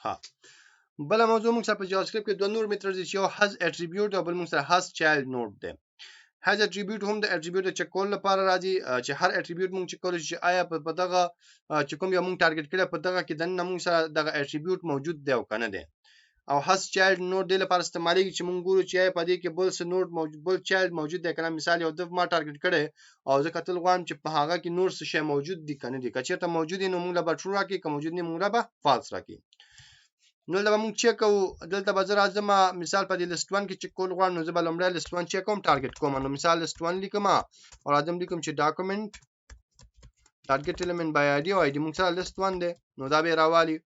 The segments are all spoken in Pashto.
ها بل موضوع موږ سره په جاواسکريپټ کې دوه نور میترز دي چې یو has attribute او بل موږ سره has child node دی has attribute هم د attribute د چک کول لپاره راځي چې هر attribute موږ چک کول چې آیا په دغه چې کوم یو موږ ټارګټ کړی په دغه کې دنه موږ سره دغه attribute موجود دی او کنه دی او has child node د لپاره استعمالي چې موږ ګورو چې په دې کې بل څه نود موجود بل child موجود دی کنه مثال یو د ما ټارګټ کړي او زه کتل غواړم چې په هغه کې نور څه شی موجود دی کنه دی کچې ته موجود نو موږ له true راکې که موجود نه موږ له false راکې نو دا موږ چک او دلته به زه راځم مثال په دې لیست 1 کې چک کول غواړم نو زه به لومړی لیست 1 چک کوم ټارګټ کوم نو مثال لیست 1 لیکم او راځم لیکم چې ډاکومنت ټارګټ element by id او id موږ سره لیست 1 دی نو دا به راوالي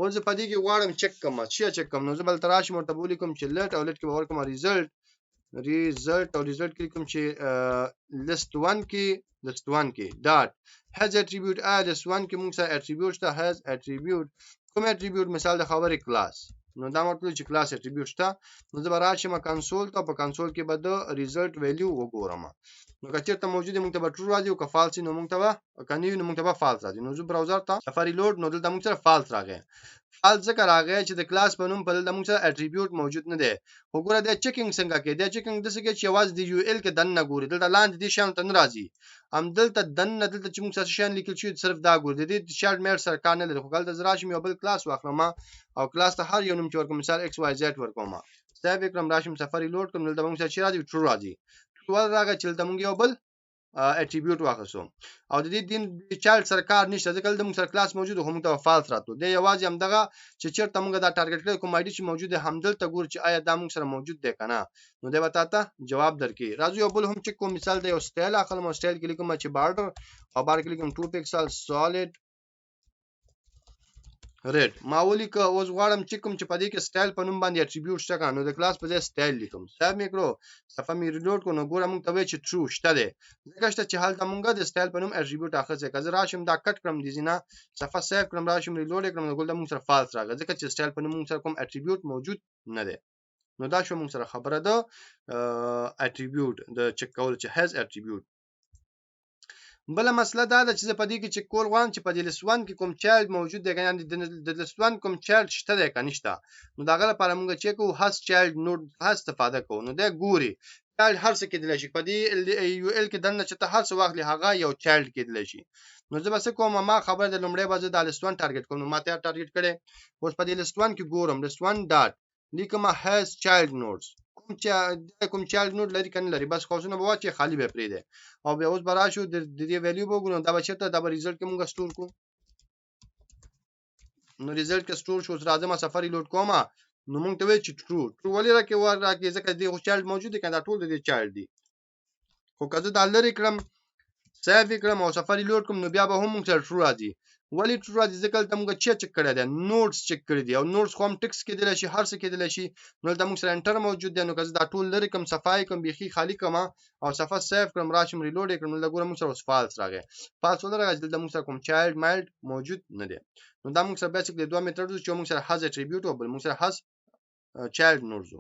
اوس په دې کې غواړم چک کوم چې چک کوم نو زه بل تراشم ورته ولیکم چې لټ او لټ کې به ورکوم ریزلټ او ریزلټ کې کوم چې لیست 1 کې ډاټ has attribute لیست 1 کې موږ سره attribute شته has attribute کوم attribute مثال د خبرې کلاس نو دا مطلب چې کلاس attribute شته نو زه به راشم کنسول ته په کنسول کې به د ریزلټ ویلیو وګورم نو که چیرته موجود موږ ته به ټرو راځي او که فالس نو موږ ته به کني نو موږ ته به فالس راځي نو زه براوزر ته سفاری لوډ نو دلته موږ سره فالس راغی فالس ځکه راغی چې د کلاس په نوم په دلته موږ سره attribute موجود نه دی وګوره د چیکینګ څنګه کې د چیکینګ د څه کې چې आवाज دی یو ال کې دنه ګوري دلته لاندې دي شان ته ناراضي ام دلته دنه دلته چې موږ سره شان لیکل شي صرف دا ګوري د دې شارټ مېر سره کار نه لري خو کله د زراشم یو بل کلاس واخلم او کلاس ته هر یو نوم چې ورکوم مثال XYZ ورکوم سیو وکړم راشم سفاری لوډ کوم دلته موږ سره چې راځي ټرو راځي ټرو راغی چې دلته موږ یو بل attribute واخصو او د دې دین چایلډ سره کار نشته ځکه د موږ سره کلاس موجود هم ته فالس راتلو د یوازې هم دغه چې چیرته موږ دا ټارګټ کړو کوم آی ډی چې موجود هم دلته ګور چې آیا دا موږ سره موجود دی کنه نو دا وتا ته جواب درکې راځو یو بل هم چې کوم مثال دی یو سټایل اخلم او سټایل کې لیکم چې بارډر او بارډر کې لیکم 2 پکسل سولید ریډ ما ولیک اوس غواړم چې کوم چې په دې کې سټایل په نوم باندې اټریبیوټ شته کنه نو د کلاس په ځای سټایل لیکم سیو میکرو صفه می ریلوډ کو نو ګورم موږ ته وی چې ټرو شته دی ځکه چې حالت موږ د سټایل په نوم اټریبیوټ اخیسته کزه راشم دا کټ کړم دي نه صفه سیو کړم راشم ریلوډ کړم نو ګول موږ سره فالس راغی ځکه چې سټایل په نوم موږ سره کوم اټریبیوټ موجود نه دی نو دا شو موږ سره خبره ده اټریبیوټ د چک کول چې has attribute بل مسله دا ده چې په دې کې چې کول غواړم چې په دې لیست 1 کې کوم چایلډ موجود دی یعنی د لیست 1 کوم چایلډ شته دی کنه نشته نو دا غل لپاره موږ چې کو has child node has استفاده کوو نو دا ګوري چایلډ هر څه کې دی شي په دې یو ال کې دنه چې ته هر څه واخلي هغه یو چایلډ کې دی شي نو زه بس کوم ما خبر د لومړی بازه د لیست 1 ټارګټ کوم نو ما ته ټارګټ کړي اوس په دې لیست 1 کې ګورم لیست 1 ډاټ لیکم has child nodes کوم چایلډ نود لري کنه لري بس قوسونه به واچي خالی به پرې ده او به اوس برا شو د دې ویلیو وګورم دا بچته دا به ریزلټ کې مونږ سٹور کو نو ریزلټ کې سٹور شو راځم سفاری لوډ کوم نو مونږ ته وی چې ټرو ولې راکې ځکه دې خو چایلډ موجود دی کنه ټول دې چایلډ دی خو کزه د لری کړم سیو کړم او سفاری لوډ کوم نو بیا به هم مونږ سره ټرو راځي ولی ټرو راځي ځکه ته موږ چک کړی دی نوټس چک کړی دی او نوټس کوم ټکس کې دی شي هر څه کې دی شي نو د موږ سره انټر موجود دی نو که دا ټول لري کوم صفای کوم بيخي خالی کوم او صفه سیو کړم راشم ریلوډ کړم نو لګورم موږ سره فالس راغی فالس ولرغه د موږ سره کوم چایلډ مایلډ موجود نه دی نو دا موږ سره بیسیکلی دوه میتھډ چې موږ سره has attribute او بل موږ سره has child nodes